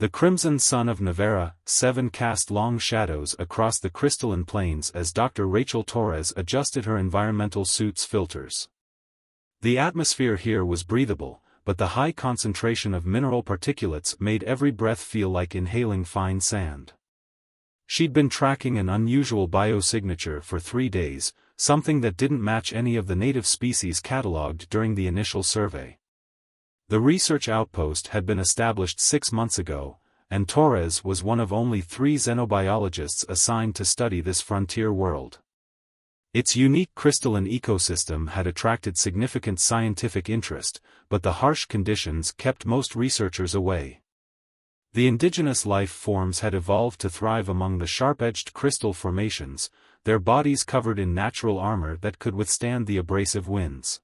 The crimson sun of Nevera, 7 cast long shadows across the crystalline plains as Dr. Rachel Torres adjusted her environmental suit's filters. The atmosphere here was breathable, but the high concentration of mineral particulates made every breath feel like inhaling fine sand. She'd been tracking an unusual biosignature for 3 days, something that didn't match any of the native species catalogued during the initial survey. The research outpost had been established 6 months ago, and Torres was one of only 3 xenobiologists assigned to study this frontier world. Its unique crystalline ecosystem had attracted significant scientific interest, but the harsh conditions kept most researchers away. The indigenous life forms had evolved to thrive among the sharp-edged crystal formations, their bodies covered in natural armor that could withstand the abrasive winds.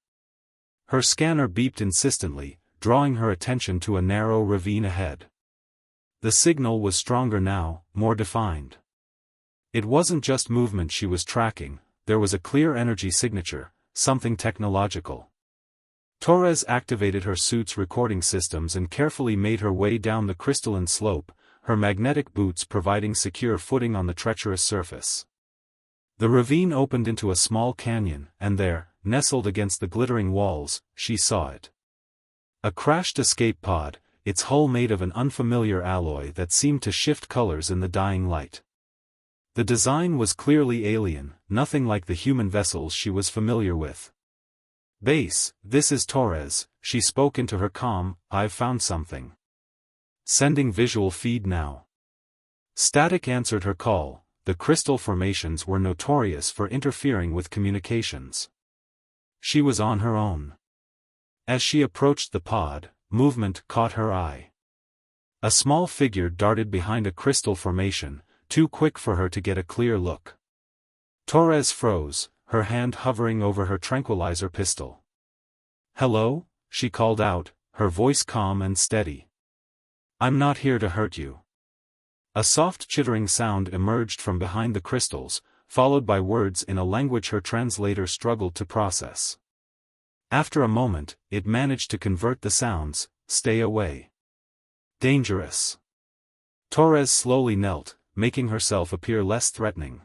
Her scanner beeped insistently, drawing her attention to a narrow ravine ahead. The signal was stronger now, more defined. It wasn't just movement she was tracking, there was a clear energy signature, something technological. Torres activated her suit's recording systems and carefully made her way down the crystalline slope, her magnetic boots providing secure footing on the treacherous surface. The ravine opened into a small canyon, and there, nestled against the glittering walls, she saw it. A crashed escape pod, its hull made of an unfamiliar alloy that seemed to shift colors in the dying light. The design was clearly alien, nothing like the human vessels she was familiar with. "Base, this is Torres," she spoke into her comm, "I've found something." Sending visual feed now. Static answered her call. The crystal formations were notorious for interfering with communications. She was on her own. As she approached the pod, movement caught her eye. A small figure darted behind a crystal formation, too quick for her to get a clear look. Torres froze, her hand hovering over her tranquilizer pistol. "Hello?" she called out, her voice calm and steady. "I'm not here to hurt you." A soft chittering sound emerged from behind the crystals, followed by words in a language her translator struggled to process. After a moment, it managed to convert the sounds. "Stay away. Dangerous." Torres slowly knelt, making herself appear less threatening.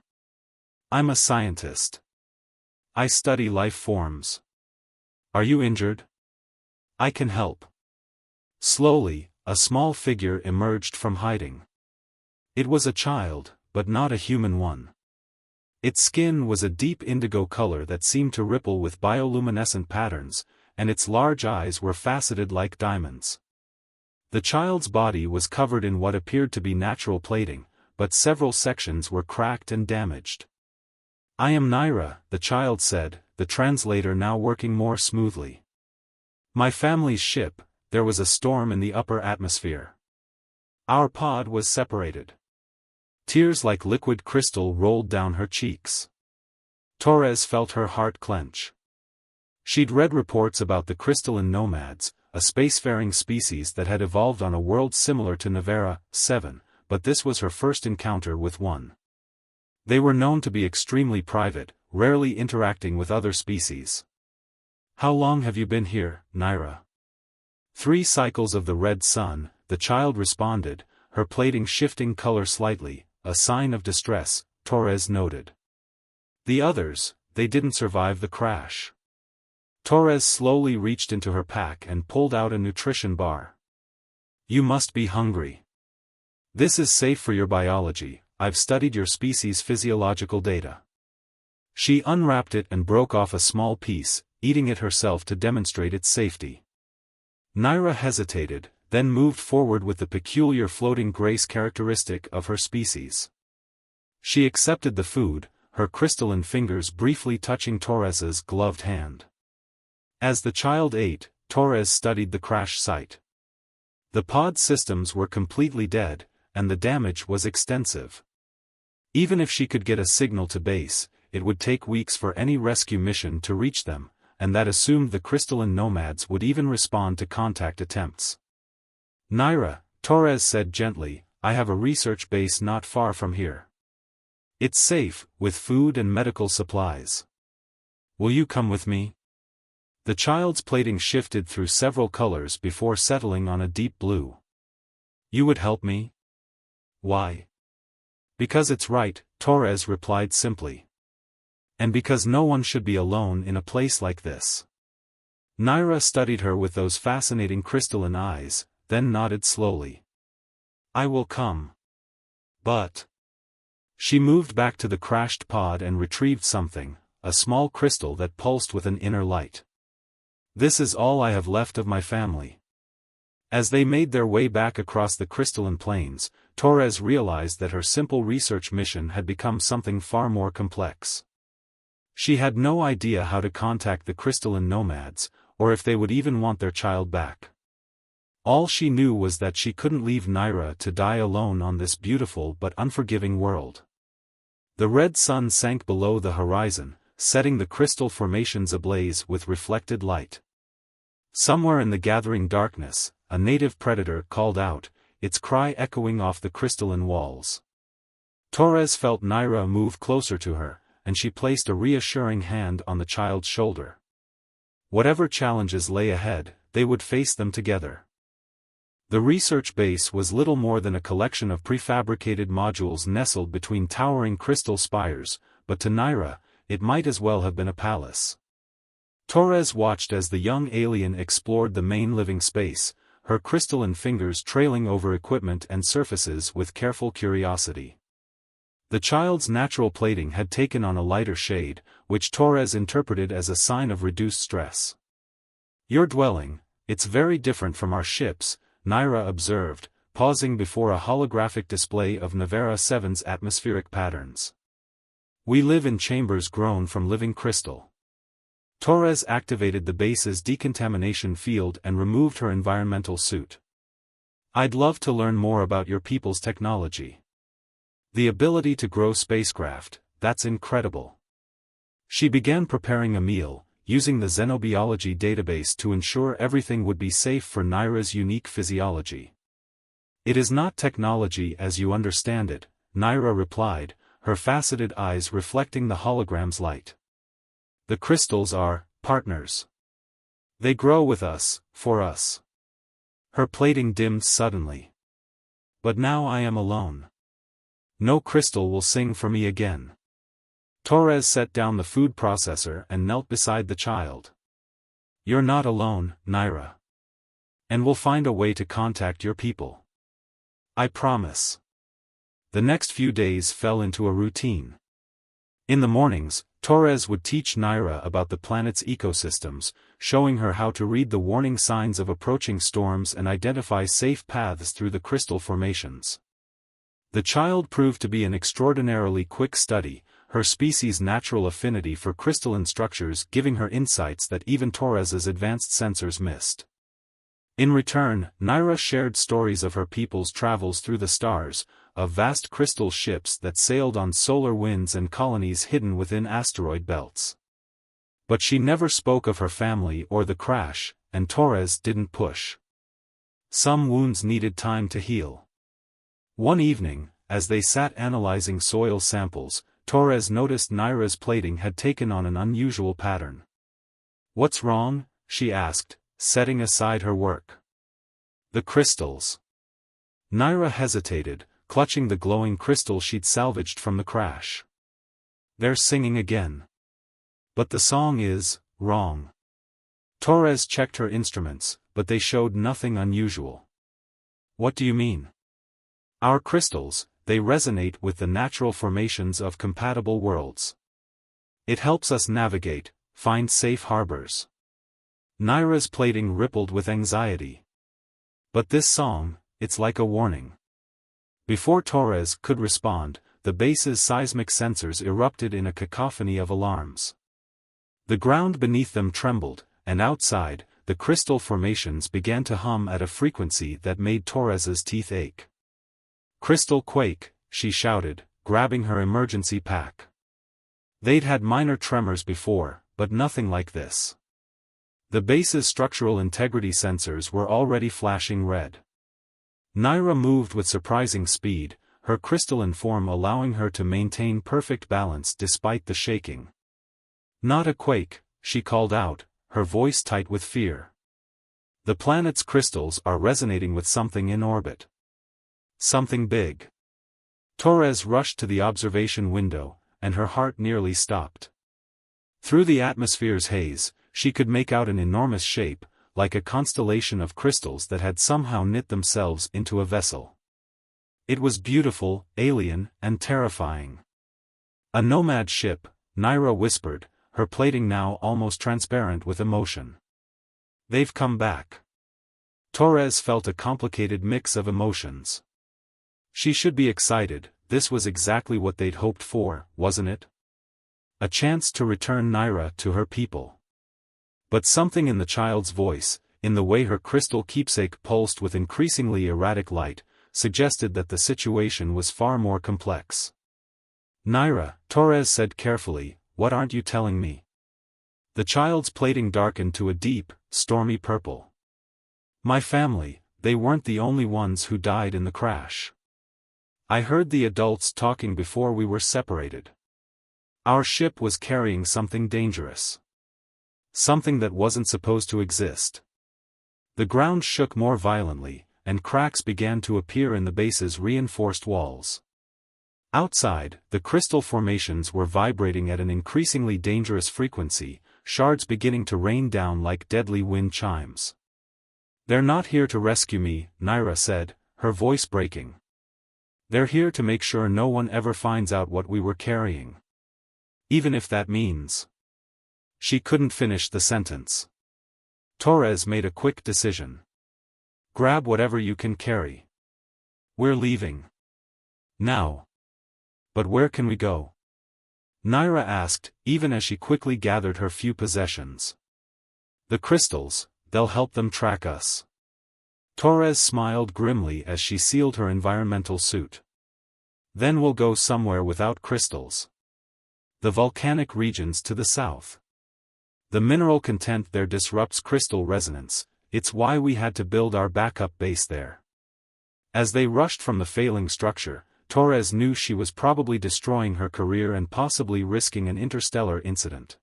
"I'm a scientist. I study life forms. Are you injured? I can help." Slowly, a small figure emerged from hiding. It was a child, but not a human one. Its skin was a deep indigo color that seemed to ripple with bioluminescent patterns, and its large eyes were faceted like diamonds. The child's body was covered in what appeared to be natural plating, but several sections were cracked and damaged. "I am Naira," the child said, the translator now working more smoothly. "My family's ship, there was a storm in the upper atmosphere. Our pod was separated." Tears like liquid crystal rolled down her cheeks. Torres felt her heart clench. She'd read reports about the crystalline nomads, a spacefaring species that had evolved on a world similar to Nevera, 7, but this was her first encounter with one. They were known to be extremely private, rarely interacting with other species. "How long have you been here, Naira?" "3 cycles of the red sun," the child responded, her plating shifting color slightly, a sign of distress, Torres noted. "The others, they didn't survive the crash." Torres slowly reached into her pack and pulled out a nutrition bar. "You must be hungry. This is safe for your biology, I've studied your species' physiological data." She unwrapped it and broke off a small piece, eating it herself to demonstrate its safety. Naira hesitated, then moved forward with the peculiar floating grace characteristic of her species. She accepted the food, her crystalline fingers briefly touching Torres's gloved hand. As the child ate, Torres studied the crash site. The pod systems were completely dead, and the damage was extensive. Even if she could get a signal to base, it would take weeks for any rescue mission to reach them, and that assumed the crystalline nomads would even respond to contact attempts. "Naira," Torres said gently, "I have a research base not far from here. It's safe, with food and medical supplies. Will you come with me?" The child's plating shifted through several colors before settling on a deep blue. You would help me? Why? Because it's right, Torres replied simply. And because no one should be alone in a place like this. Naira studied her with those fascinating crystalline eyes, then nodded slowly. I will come. But... She moved back to the crashed pod and retrieved something, a small crystal that pulsed with an inner light. This is all I have left of my family. As they made their way back across the crystalline plains, Torres realized that her simple research mission had become something far more complex. She had no idea how to contact the crystalline nomads, or if they would even want their child back. All she knew was that she couldn't leave Naira to die alone on this beautiful but unforgiving world. The red sun sank below the horizon, setting the crystal formations ablaze with reflected light. Somewhere in the gathering darkness, a native predator called out, its cry echoing off the crystalline walls. Torres felt Naira move closer to her, and she placed a reassuring hand on the child's shoulder. Whatever challenges lay ahead, they would face them together. The research base was little more than a collection of prefabricated modules nestled between towering crystal spires, but to Naira, it might as well have been a palace. Torres watched as the young alien explored the main living space, her crystalline fingers trailing over equipment and surfaces with careful curiosity. The child's natural plating had taken on a lighter shade, which Torres interpreted as a sign of reduced stress. Your dwelling, it's very different from our ships, Naira observed, pausing before a holographic display of Nevera 7's atmospheric patterns. We live in chambers grown from living crystal. Torres activated the base's decontamination field and removed her environmental suit. I'd love to learn more about your people's technology. The ability to grow spacecraft, that's incredible. She began preparing a meal, using the xenobiology database to ensure everything would be safe for Naira's unique physiology. It is not technology as you understand it, Naira replied, her faceted eyes reflecting the hologram's light. The crystals are partners. They grow with us, for us. Her plating dimmed suddenly. But now I am alone. No crystal will sing for me again. Torres set down the food processor and knelt beside the child. You're not alone, Naira. And we'll find a way to contact your people. I promise. The next few days fell into a routine. In the mornings, Torres would teach Naira about the planet's ecosystems, showing her how to read the warning signs of approaching storms and identify safe paths through the crystal formations. The child proved to be an extraordinarily quick study, her species' natural affinity for crystalline structures giving her insights that even Torres's advanced sensors missed. In return, Naira shared stories of her people's travels through the stars, of vast crystal ships that sailed on solar winds and colonies hidden within asteroid belts. But she never spoke of her family or the crash, and Torres didn't push. Some wounds needed time to heal. One evening, as they sat analyzing soil samples, Torres noticed Naira's plating had taken on an unusual pattern. What's wrong? She asked, setting aside her work. The crystals. Naira hesitated, clutching the glowing crystal she'd salvaged from the crash. They're singing again. But the song is wrong. Torres checked her instruments, but they showed nothing unusual. What do you mean? Our crystals, they resonate with the natural formations of compatible worlds. It helps us navigate, find safe harbors. Naira's plating rippled with anxiety. But this song, it's like a warning. Before Torres could respond, the base's seismic sensors erupted in a cacophony of alarms. The ground beneath them trembled, and outside, the crystal formations began to hum at a frequency that made Torres's teeth ache. Crystal quake, she shouted, grabbing her emergency pack. They'd had minor tremors before, but nothing like this. The base's structural integrity sensors were already flashing red. Naira moved with surprising speed, her crystalline form allowing her to maintain perfect balance despite the shaking. Not a quake, she called out, her voice tight with fear. The planet's crystals are resonating with something in orbit. Something big. Torres rushed to the observation window, and her heart nearly stopped. Through the atmosphere's haze, she could make out an enormous shape, like a constellation of crystals that had somehow knit themselves into a vessel. It was beautiful, alien, and terrifying. A nomad ship, Naira whispered, her plating now almost transparent with emotion. They've come back. Torres felt a complicated mix of emotions. She should be excited, this was exactly what they'd hoped for, wasn't it? A chance to return Naira to her people. But something in the child's voice, in the way her crystal keepsake pulsed with increasingly erratic light, suggested that the situation was far more complex. Naira, Torres said carefully, what aren't you telling me? The child's plating darkened to a deep, stormy purple. My family, they weren't the only ones who died in the crash. I heard the adults talking before we were separated. Our ship was carrying something dangerous. Something that wasn't supposed to exist. The ground shook more violently, and cracks began to appear in the base's reinforced walls. Outside, the crystal formations were vibrating at an increasingly dangerous frequency, shards beginning to rain down like deadly wind chimes. They're not here to rescue me, Naira said, her voice breaking. They're here to make sure no one ever finds out what we were carrying. Even if that means. She couldn't finish the sentence. Torres made a quick decision. Grab whatever you can carry. We're leaving. Now. But where can we go? Naira asked, even as she quickly gathered her few possessions. The crystals, they'll help them track us. Torres smiled grimly as she sealed her environmental suit. Then we'll go somewhere without crystals. The volcanic regions to the south. The mineral content there disrupts crystal resonance, it's why we had to build our backup base there. As they rushed from the failing structure, Torres knew she was probably destroying her career and possibly risking an interstellar incident.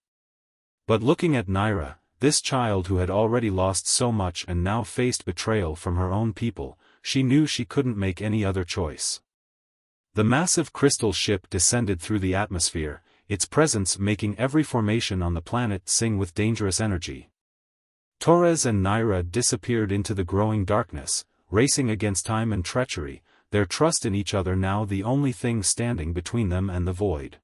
But looking at Naira, this child who had already lost so much and now faced betrayal from her own people, she knew she couldn't make any other choice. The massive crystal ship descended through the atmosphere, its presence making every formation on the planet sing with dangerous energy. Torres and Naira disappeared into the growing darkness, racing against time and treachery, their trust in each other now the only thing standing between them and the void.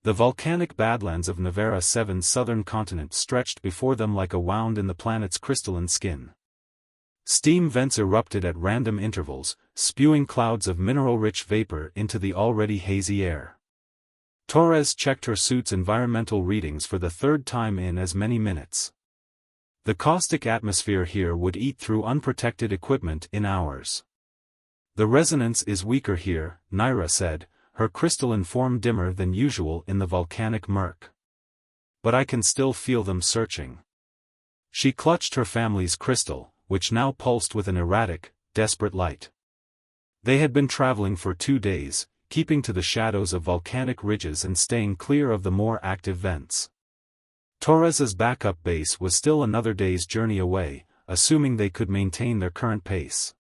The volcanic badlands of Nevera 7's southern continent stretched before them like a wound in the planet's crystalline skin. Steam vents erupted at random intervals, spewing clouds of mineral-rich vapor into the already hazy air. Torres checked her suit's environmental readings for the third time in as many minutes. The caustic atmosphere here would eat through unprotected equipment in hours. The resonance is weaker here, Naira said, her crystalline form dimmer than usual in the volcanic murk. But I can still feel them searching. She clutched her family's crystal, which now pulsed with an erratic, desperate light. They had been traveling for 2 days, keeping to the shadows of volcanic ridges and staying clear of the more active vents. Torres's backup base was still another day's journey away, assuming they could maintain their current pace.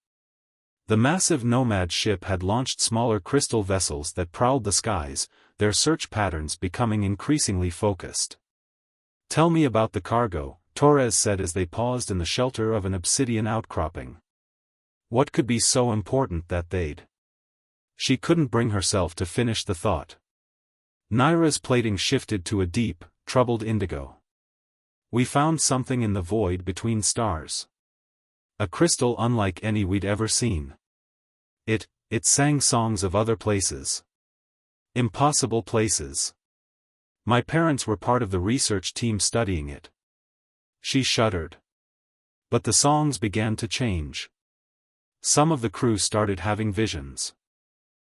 The massive nomad ship had launched smaller crystal vessels that prowled the skies, their search patterns becoming increasingly focused. Tell me about the cargo, Torres said as they paused in the shelter of an obsidian outcropping. What could be so important that they'd... She couldn't bring herself to finish the thought. Naira's plating shifted to a deep, troubled indigo. We found something in the void between stars. A crystal unlike any we'd ever seen. It sang songs of other places. Impossible places. My parents were part of the research team studying it. She shuddered. But the songs began to change. Some of the crew started having visions.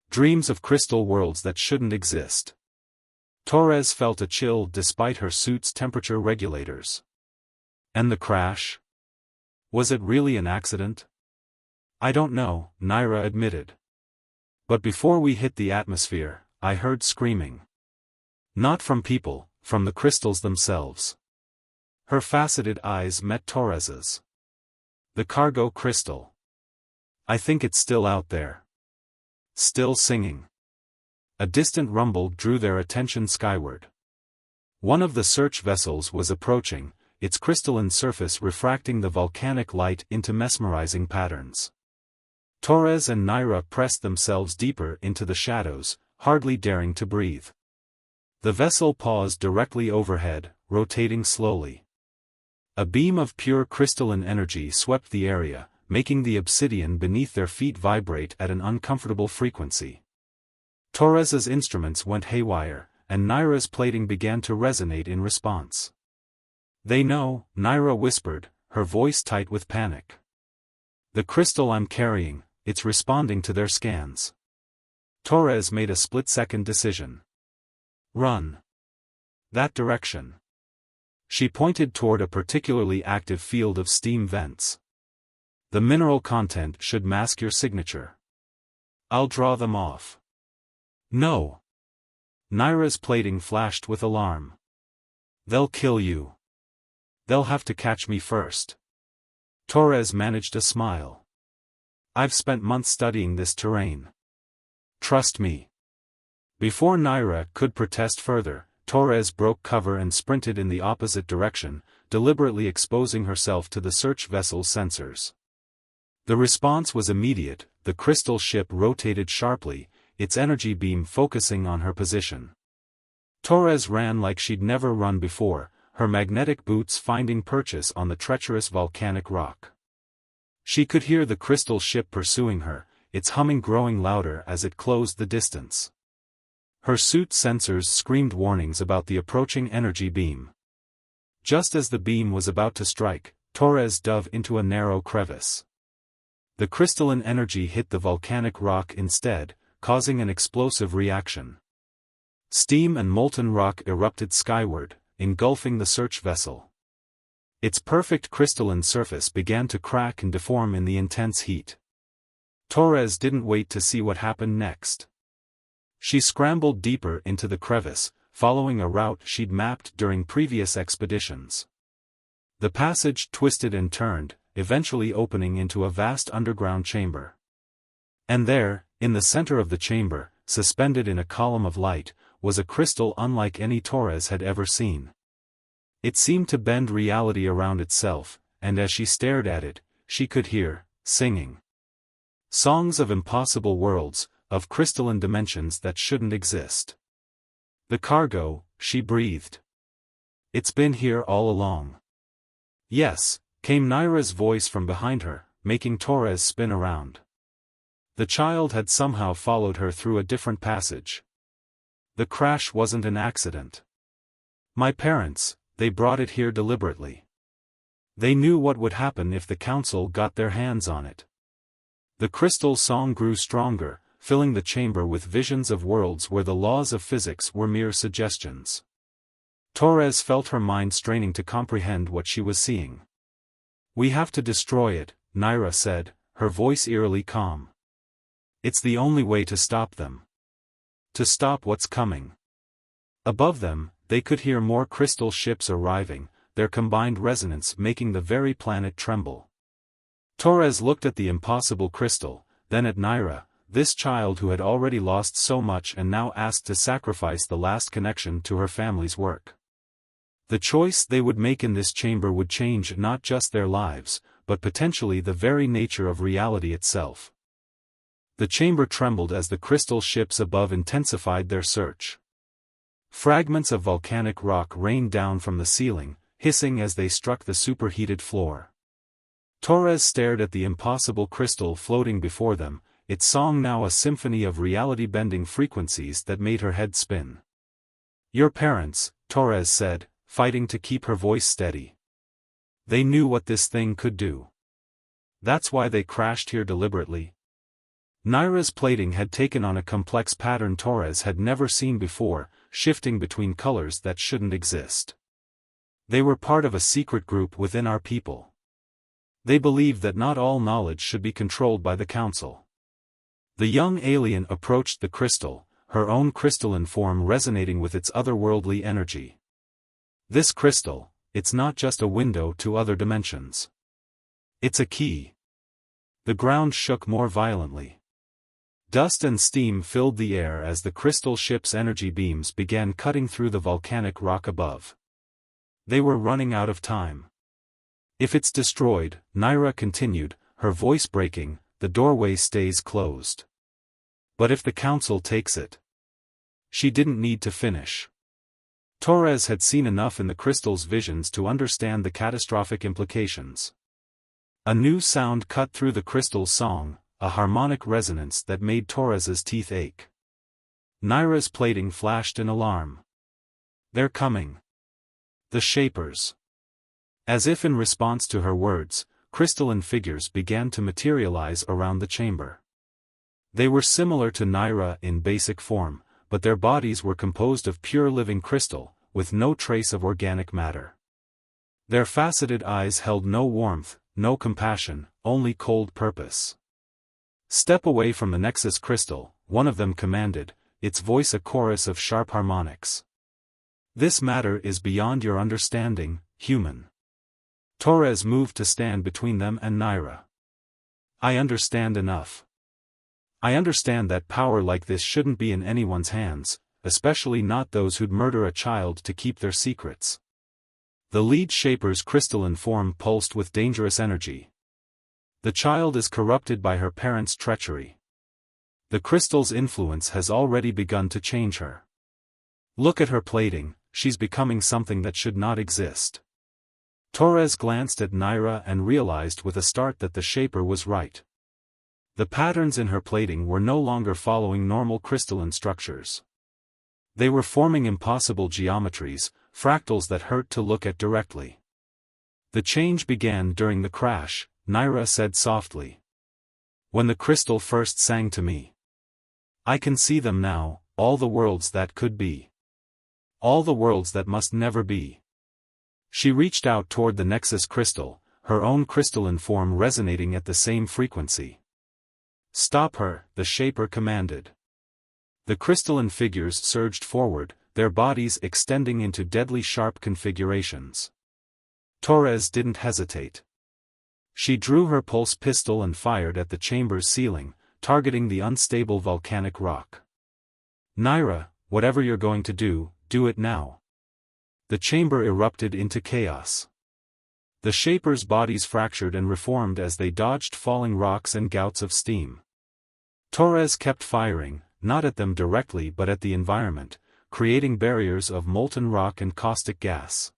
Dreams of crystal worlds that shouldn't exist. Torres felt a chill despite her suit's temperature regulators. And the crash? Was it really an accident? I don't know, Naira admitted. But before we hit the atmosphere, I heard screaming. Not from people, from the crystals themselves. Her faceted eyes met Torres's. The cargo crystal. I think it's still out there. Still singing. A distant rumble drew their attention skyward. One of the search vessels was approaching, its crystalline surface refracting the volcanic light into mesmerizing patterns. Torres and Naira pressed themselves deeper into the shadows, hardly daring to breathe. The vessel paused directly overhead, rotating slowly. A beam of pure crystalline energy swept the area, making the obsidian beneath their feet vibrate at an uncomfortable frequency. Torres's instruments went haywire, and Naira's plating began to resonate in response. "They know," Naira whispered, her voice tight with panic. "The crystal I'm carrying, it's responding to their scans." Torres made a split-second decision. "Run. That direction." She pointed toward a particularly active field of steam vents. "The mineral content should mask your signature. I'll draw them off." "No." Naira's plating flashed with alarm. "They'll kill you. They'll have to catch me first." Torres managed a smile. "I've spent months studying this terrain. Trust me." Before Naira could protest further, Torres broke cover and sprinted in the opposite direction, deliberately exposing herself to the search vessel's sensors. The response was immediate. The crystal ship rotated sharply, its energy beam focusing on her position. Torres ran like she'd never run before, her magnetic boots finding purchase on the treacherous volcanic rock. She could hear the crystal ship pursuing her, its humming growing louder as it closed the distance. Her suit sensors screamed warnings about the approaching energy beam. Just as the beam was about to strike, Torres dove into a narrow crevice. The crystalline energy hit the volcanic rock instead, causing an explosive reaction. Steam and molten rock erupted skyward, engulfing the search vessel. Its perfect crystalline surface began to crack and deform in the intense heat. Torres didn't wait to see what happened next. She scrambled deeper into the crevice, following a route she'd mapped during previous expeditions. The passage twisted and turned, eventually opening into a vast underground chamber. And there, in the center of the chamber, suspended in a column of light, was a crystal unlike any Torres had ever seen. It seemed to bend reality around itself, and as she stared at it, she could hear, singing. Songs of impossible worlds, of crystalline dimensions that shouldn't exist. "The cargo," she breathed. "It's been here all along." "Yes," came Naira's voice from behind her, making Torres spin around. The child had somehow followed her through a different passage. "The crash wasn't an accident. My parents, they brought it here deliberately. They knew what would happen if the council got their hands on it." The crystal song grew stronger, filling the chamber with visions of worlds where the laws of physics were mere suggestions. Torres felt her mind straining to comprehend what she was seeing. "We have to destroy it," Naira said, her voice eerily calm. "It's the only way to stop them. To stop what's coming." Above them, they could hear more crystal ships arriving, their combined resonance making the very planet tremble. Torres looked at the impossible crystal, then at Naira, this child who had already lost so much and now asked to sacrifice the last connection to her family's work. The choice they would make in this chamber would change not just their lives, but potentially the very nature of reality itself. The chamber trembled as the crystal ships above intensified their search. Fragments of volcanic rock rained down from the ceiling, hissing as they struck the superheated floor. Torres stared at the impossible crystal floating before them, its song now a symphony of reality-bending frequencies that made her head spin. "Your parents," Torres said, fighting to keep her voice steady. "They knew what this thing could do. That's why they crashed here deliberately." Naira's plating had taken on a complex pattern Torres had never seen before, shifting between colors that shouldn't exist. "They were part of a secret group within our people. They believed that not all knowledge should be controlled by the council." The young alien approached the crystal, her own crystalline form resonating with its otherworldly energy. "This crystal, it's not just a window to other dimensions. It's a key. The ground shook more violently. Dust and steam filled the air as the crystal ship's energy beams began cutting through the volcanic rock above. They were running out of time. If it's destroyed, Naira continued, her voice breaking, the doorway stays closed. But if the council takes it? She didn't need to finish. Torres had seen enough in the crystal's visions to understand the catastrophic implications. A new sound cut through the crystal's song, a harmonic resonance that made Torres's teeth ache. Naira's plating flashed in alarm. They're coming. The Shapers. As if in response to her words, crystalline figures began to materialize around the chamber. They were similar to Naira in basic form, but their bodies were composed of pure living crystal, with no trace of organic matter. Their faceted eyes held no warmth, no compassion, only cold purpose. "Step away from the Nexus crystal," one of them commanded, its voice a chorus of sharp harmonics. "This matter is beyond your understanding, human." Torres moved to stand between them and Naira. "I understand enough. I understand that power like this shouldn't be in anyone's hands, especially not those who'd murder a child to keep their secrets." The lead Shaper's crystalline form pulsed with dangerous energy. "The child is corrupted by her parents' treachery. The crystal's influence has already begun to change her. Look at her plating, she's becoming something that should not exist." Torres glanced at Naira and realized with a start that the Shaper was right. The patterns in her plating were no longer following normal crystalline structures. They were forming impossible geometries, fractals that hurt to look at directly. "The change began during the crash," Naira said softly. "When the crystal first sang to me. I can see them now, all the worlds that could be. All the worlds that must never be." She reached out toward the Nexus crystal, her own crystalline form resonating at the same frequency. "Stop her," the Shaper commanded. The crystalline figures surged forward, their bodies extending into deadly sharp configurations. Torres didn't hesitate. She drew her pulse pistol and fired at the chamber's ceiling, targeting the unstable volcanic rock. "Naira, whatever you're going to do it now." The chamber erupted into chaos. The Shapers' bodies fractured and reformed as they dodged falling rocks and gouts of steam. Torres kept firing, not at them directly but at the environment, creating barriers of molten rock and caustic gas.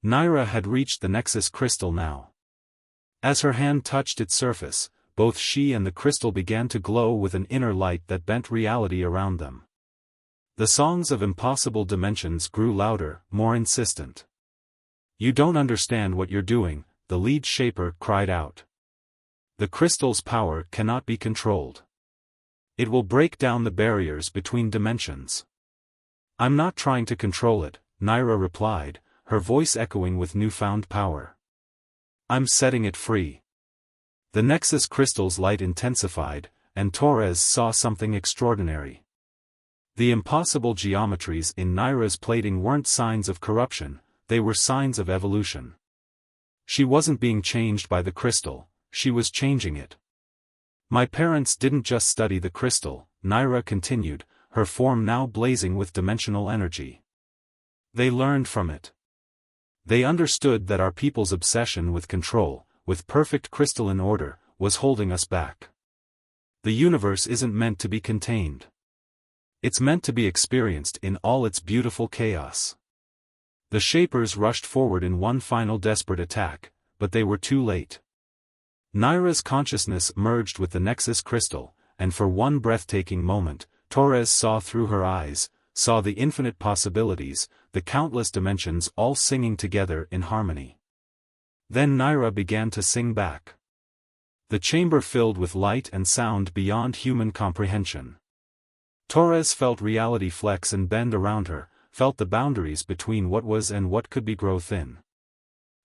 Naira had reached the Nexus crystal now. As her hand touched its surface, both she and the crystal began to glow with an inner light that bent reality around them. The songs of impossible dimensions grew louder, more insistent. "You don't understand what you're doing," the lead Shaper cried out. "The crystal's power cannot be controlled. It will break down the barriers between dimensions." "I'm not trying to control it," Naira replied, her voice echoing with newfound power. "I'm setting it free." The Nexus crystal's light intensified, and Torres saw something extraordinary. The impossible geometries in Naira's plating weren't signs of corruption, they were signs of evolution. She wasn't being changed by the crystal, she was changing it. "My parents didn't just study the crystal," Naira continued, her form now blazing with dimensional energy. "They learned from it. They understood that our people's obsession with control, with perfect crystalline order, was holding us back. The universe isn't meant to be contained. It's meant to be experienced in all its beautiful chaos." The Shapers rushed forward in one final desperate attack, but they were too late. Naira's consciousness merged with the Nexus crystal, and for one breathtaking moment, Torres saw through her eyes, saw the infinite possibilities, the countless dimensions all singing together in harmony. Then Naira began to sing back. The chamber filled with light and sound beyond human comprehension. Torres felt reality flex and bend around her, felt the boundaries between what was and what could be grow thin.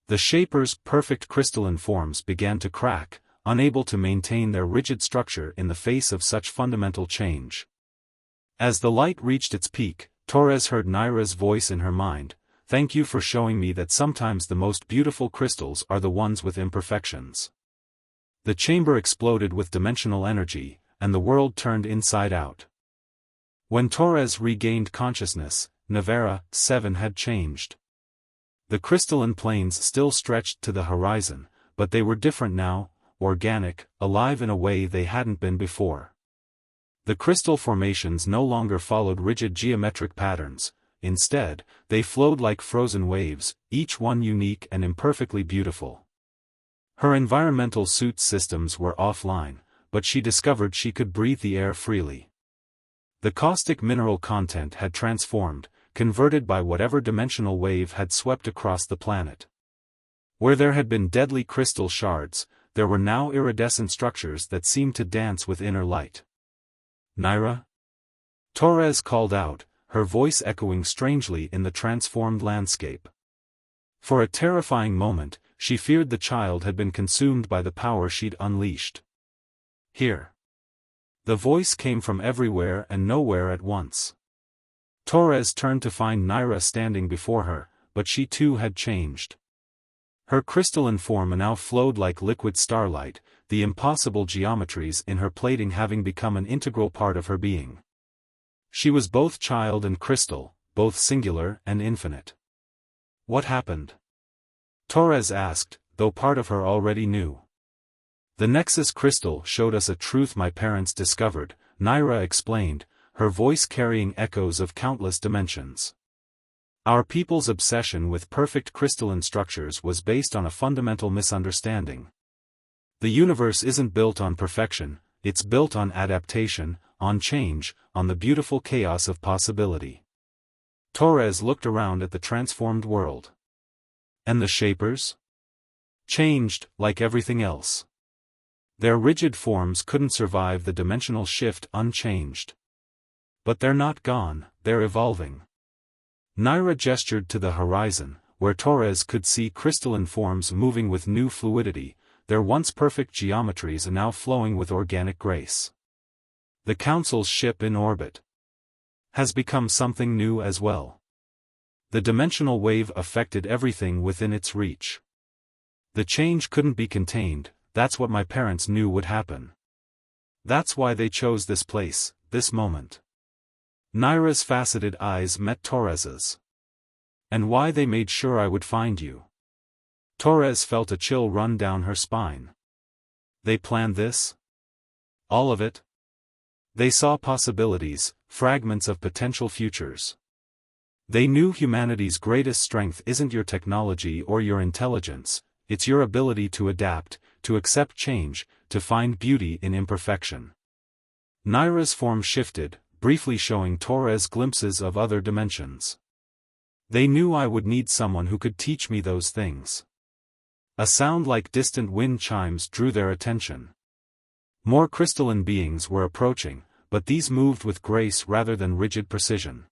The Shapers' perfect crystalline forms began to crack, unable to maintain their rigid structure in the face of such fundamental change. As the light reached its peak, Torres heard Naira's voice in her mind, "Thank you for showing me that sometimes the most beautiful crystals are the ones with imperfections." The chamber exploded with dimensional energy, and the world turned inside out. When Torres regained consciousness, Nevera, 7 had changed. The crystalline planes still stretched to the horizon, but they were different now, organic, alive in a way they hadn't been before. The crystal formations no longer followed rigid geometric patterns. Instead, they flowed like frozen waves, each one unique and imperfectly beautiful. Her environmental suit systems were offline, but she discovered she could breathe the air freely. The caustic mineral content had transformed, converted by whatever dimensional wave had swept across the planet. Where there had been deadly crystal shards, there were now iridescent structures that seemed to dance with inner light. "Naira?" Torres called out, her voice echoing strangely in the transformed landscape. For a terrifying moment, she feared the child had been consumed by the power she'd unleashed. "Here." The voice came from everywhere and nowhere at once. Torres turned to find Naira standing before her, but she too had changed. Her crystalline form now flowed like liquid starlight, the impossible geometries in her plating having become an integral part of her being. She was both child and crystal, both singular and infinite. "What happened?" Torres asked, though part of her already knew. "The Nexus crystal showed us a truth my parents discovered," Naira explained, her voice carrying echoes of countless dimensions. "Our people's obsession with perfect crystalline structures was based on a fundamental misunderstanding. The universe isn't built on perfection, it's built on adaptation, on change, on the beautiful chaos of possibility." Torres looked around at the transformed world. "And the Shapers?" "Changed, like everything else. Their rigid forms couldn't survive the dimensional shift unchanged. But they're not gone, they're evolving." Naira gestured to the horizon, where Torres could see crystalline forms moving with new fluidity, their once perfect geometries now flowing with organic grace. "The Council's ship in orbit has become something new as well. The dimensional wave affected everything within its reach. The change couldn't be contained, that's what my parents knew would happen. That's why they chose this place, this moment." Naira's faceted eyes met Torres's. "And why they made sure I would find you." Torres felt a chill run down her spine. "They planned this? All of it?" "They saw possibilities, fragments of potential futures. They knew humanity's greatest strength isn't your technology or your intelligence, it's your ability to adapt, to accept change, to find beauty in imperfection." Naira's form shifted, briefly showing Torres glimpses of other dimensions. "They knew I would need someone who could teach me those things." A sound like distant wind chimes drew their attention. More crystalline beings were approaching, but these moved with grace rather than rigid precision.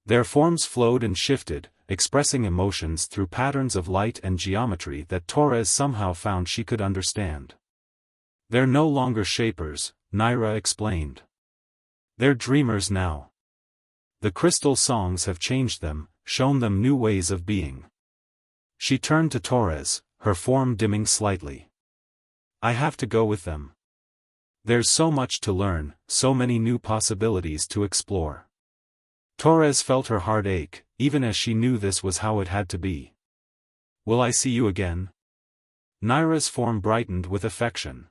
Their forms flowed and shifted, expressing emotions through patterns of light and geometry that Torres somehow found she could understand. "They're no longer Shapers," Naira explained. "They're dreamers now. The crystal songs have changed them, shown them new ways of being." She turned to Torres, her form dimming slightly. "I have to go with them. There's so much to learn, so many new possibilities to explore." Torres felt her heart ache, even as she knew this was how it had to be. "Will I see you again?" Naira's form brightened with affection.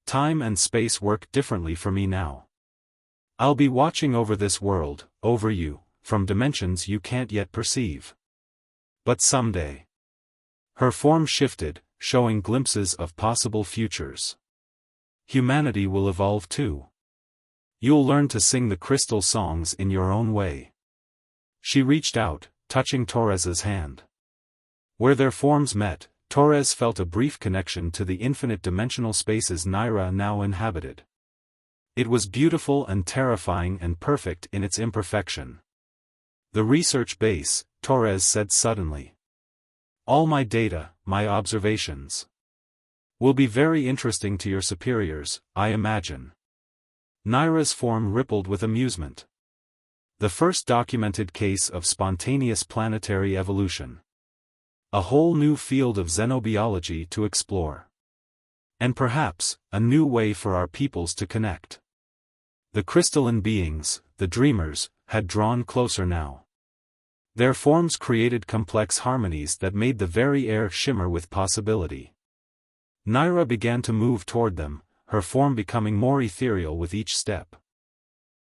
"Time and space work differently for me now. I'll be watching over this world, over you, from dimensions you can't yet perceive. But someday." Her form shifted, showing glimpses of possible futures. "Humanity will evolve too. You'll learn to sing the crystal songs in your own way." She reached out, touching Torres's hand. Where their forms met, Torres felt a brief connection to the infinite dimensional spaces Naira now inhabited. It was beautiful and terrifying and perfect in its imperfection. "The research base," Torres said suddenly. "All my data, my observations. Will be very interesting to your superiors, I imagine." Naira's form rippled with amusement. "The first documented case of spontaneous planetary evolution. A whole new field of xenobiology to explore." And perhaps, a new way for our peoples to connect. The crystalline beings, the dreamers, had drawn closer now. Their forms created complex harmonies that made the very air shimmer with possibility. Naira began to move toward them, her form becoming more ethereal with each step.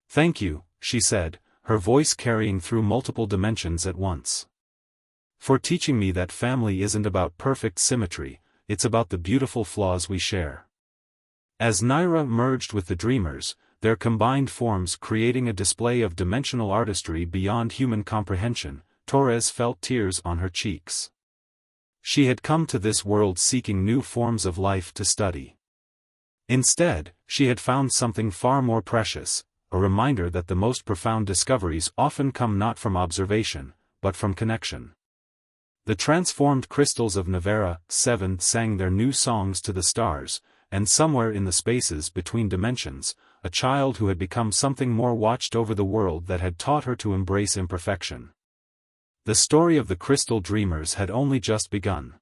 "Thank you," she said, her voice carrying through multiple dimensions at once. "For teaching me that family isn't about perfect symmetry, it's about the beautiful flaws we share." As Naira merged with the dreamers, their combined forms creating a display of dimensional artistry beyond human comprehension, Torres felt tears on her cheeks. She had come to this world seeking new forms of life to study. Instead, she had found something far more precious, a reminder that the most profound discoveries often come not from observation, but from connection. The transformed crystals of Navera 7 sang their new songs to the stars, and somewhere in the spaces between dimensions, a child who had become something more watched over the world that had taught her to embrace imperfection. The story of the crystal dreamers had only just begun.